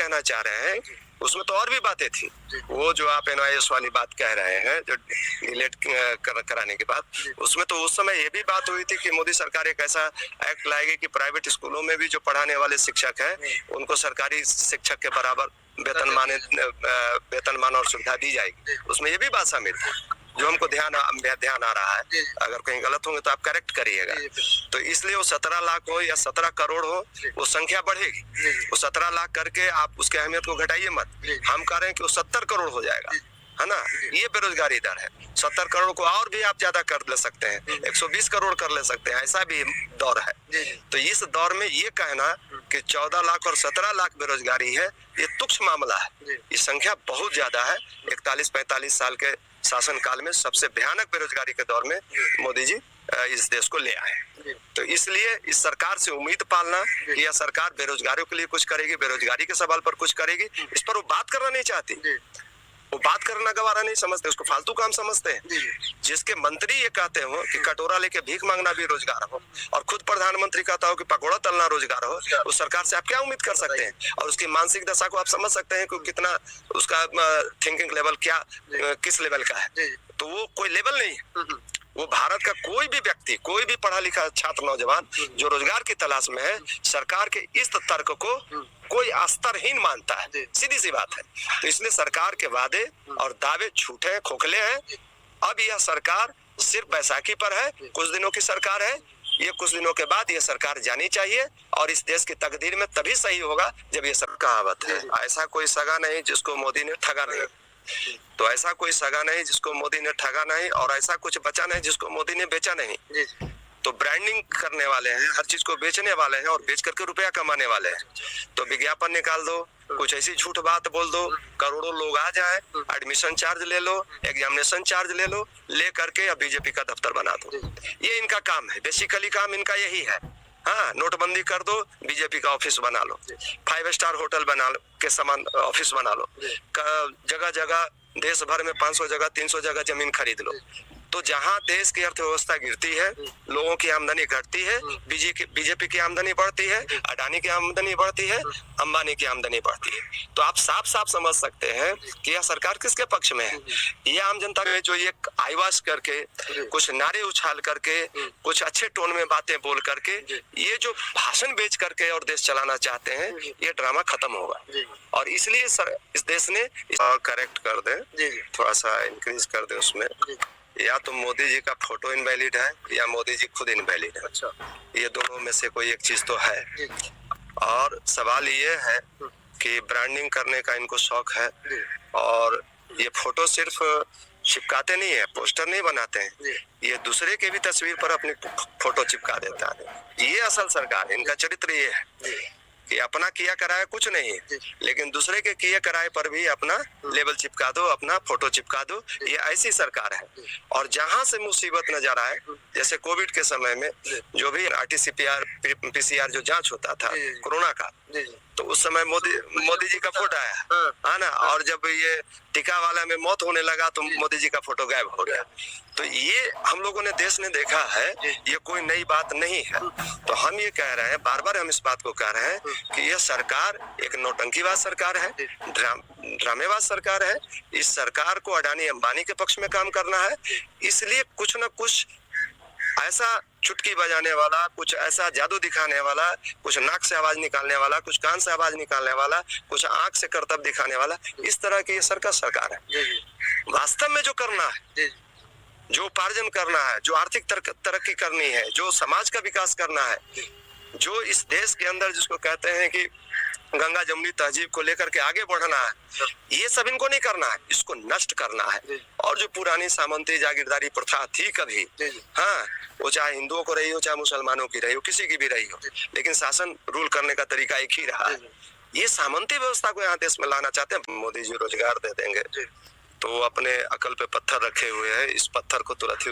कहना चाह रहे हैं उसमें तो और भी बातें थी। वो जो आप NIS वाली बात कह रहे हैं जो डिलीट कराने के बाद, उसमें तो उस समय ये भी बात हुई थी कि मोदी सरकार एक ऐसा एक्ट लाएगी कि प्राइवेट स्कूलों में भी जो पढ़ाने वाले शिक्षक हैं उनको सरकारी शिक्षक के बराबर वेतनमान और सुविधा दी जाएगी। उसमें ये भी बात शामिल थी जो हमको ध्यान आ रहा है। अगर कहीं गलत होंगे तो आप करेक्ट करिएगा। तो इसलिए वो 17 लाख हो या 17 करोड़ हो, वो संख्या बढ़ेगी। वो 17 लाख करके आप उसके अहमियत को घटाइए मत। हम कह रहे हैं कि वो 70 करोड़ हो जाएगा, है ना। ये बेरोजगारी दर है। 70 करोड़ को और भी आप ज्यादा कर ले सकते हैं, 120 करोड़ कर ले सकते हैं, ऐसा भी दौर है। तो इस दौर में ये कहना कि 14 लाख और 17 लाख बेरोजगारी है, ये तुच्छ मामला है। ये संख्या बहुत ज्यादा है। 41-45 साल के शासन काल में सबसे भयानक बेरोजगारी के दौर में मोदी जी इस देश को ले आए। तो इसलिए इस सरकार से उम्मीद पालना कि यह सरकार बेरोजगारों के लिए कुछ करेगी, बेरोजगारी के सवाल पर कुछ करेगी, इस पर वो बात करना नहीं चाहती। वो बात करना गवारा नहीं समझते, उसको फालतू काम समझते हैं। जिसके मंत्री ये कहते हो कि कटोरा लेके भीख मांगना भी रोजगार हो, और खुद प्रधानमंत्री कहता हो कि पकौड़ा तलना रोजगार हो, उस सरकार से आप क्या उम्मीद कर सकते हैं? और उसकी मानसिक दशा को आप समझ सकते हैं कि कितना उसका थिंकिंग लेवल क्या किस लेवल का है। तो वो कोई लेवल नहीं है। वो भारत का कोई भी व्यक्ति, कोई भी पढ़ा लिखा छात्र नौजवान जो रोजगार की तलाश में है, सरकार के इस तर्क को कोई अस्तरहीन मानता है। सीधी सी बात है। तो इसलिए सरकार के वादे और दावे झूठे हैं, खोखले हैं। अब यह सरकार सिर्फ बैसाखी पर है, कुछ दिनों की सरकार है। ये कुछ दिनों के बाद ये सरकार जानी चाहिए, और इस देश की तकदीर में तभी सही होगा जब ये सब कहावत है, ऐसा कोई सगा नहीं जिसको मोदी ने ठगा नहीं। तो ऐसा कोई सगा नहीं जिसको मोदी ने ठगा नहीं, और ऐसा कुछ बचा नहीं जिसको मोदी ने बेचा नहीं। तो ब्रांडिंग करने वाले हैं, हर चीज को बेचने वाले हैं, और बेच करके रुपया कमाने वाले हैं। तो विज्ञापन निकाल दो, कुछ ऐसी झूठ बात बोल दो, करोड़ों लोग आ जाए, एडमिशन चार्ज ले लो, एग्जामिनेशन चार्ज ले लो, ले करके अब बीजेपी का दफ्तर बना दो। ये इनका काम है, बेसिकली काम इनका यही है। हाँ, नोटबंदी कर दो, बीजेपी का ऑफिस बना लो, 5 स्टार होटल बना लो के समान ऑफिस बना लो, जगह जगह देश भर में 500 जगह 300 जगह जमीन खरीद लो। तो जहाँ देश की अर्थव्यवस्था गिरती है, लोगों की आमदनी घटती है, बीजेपी की आमदनी बढ़ती है, अडानी की आमदनी बढ़ती है, अंबानी की आमदनी बढ़ती है। तो आप साफ साफ समझ सकते हैं कि यह सरकार किसके पक्ष में है। ये आम जनता में जो ये आईवाश करके, कुछ नारे उछाल करके, कुछ अच्छे टोन में बातें बोल करके, ये जो भाषण बेच करके और देश चलाना चाहते हैं, ये ड्रामा खत्म होगा। और इसलिए इस देश ने करेक्ट कर दे, थोड़ा सा इंक्रीज कर दे उसमें, या तो मोदी जी का फोटो इनवैलिड है या मोदी जी खुद इनवैलिड है। अच्छा, ये दोनों में से कोई एक चीज तो है। और सवाल ये है कि ब्रांडिंग करने का इनको शौक है, और ये फोटो सिर्फ चिपकाते नहीं है, पोस्टर नहीं बनाते हैं, ये दूसरे के भी तस्वीर पर अपनी फोटो चिपका देता है। ये असल सरकार, इनका चरित्र ये है कि अपना किया कराया कुछ नहीं है, लेकिन दूसरे के किए कराए पर भी अपना लेबल चिपका दो, अपना फोटो चिपका दो। ये ऐसी सरकार है। और जहां से मुसीबत नजर आए, जैसे कोविड के समय में जो भी RT-PCR PCR जो जांच होता था कोरोना का, तो उस समय मोदी जी का फोटो आया, है ना। और जब ये टीका वाला में मौत होने लगा तो मोदी जी का फोटो गायब हो गया। तो ये हम लोगों ने, देश ने देखा है, ये कोई नई बात नहीं है। तो हम ये कह रहे हैं, बार बार हम इस बात को कह रहे हैं कि यह सरकार एक नौटंकीबाज सरकार है, ड्रामेबाज सरकार है। इस सरकार को अडानी अंबानी के पक्ष में काम करना है। इसलिए कुछ न कुछ ऐसा चुटकी बजाने वाला, कुछ ऐसा जादू दिखाने वाला, कुछ नाक से आवाज निकालने वाला, कुछ कान से आवाज निकालने वाला, कुछ आंख से करतब दिखाने वाला, इस तरह की ये सरकार है। वास्तव में जो करना है, जो उपार्जन करना है, जो आर्थिक तरक्की करनी है, जो समाज का विकास करना है, जो इस देश के अंदर जिसको कहते हैं कि गंगा जमुनी तहजीब को लेकर के आगे बढ़ना है, ये सब इनको नहीं करना है, इसको नष्ट करना है। और जो पुरानी सामंती जागीरदारी प्रथा थी कभी, हाँ, वो चाहे हिंदुओं को रही हो, चाहे मुसलमानों की रही हो, किसी की भी रही हो, लेकिन शासन रूल करने का तरीका एक ही रहा है। ये सामंती व्यवस्था को यहाँ देश में लाना चाहते हैं। मोदी जी रोजगार दे देंगे, तो वो अपने अकल पे पत्थर रखे हुए हैं, इस पत्थर को तुरंत ही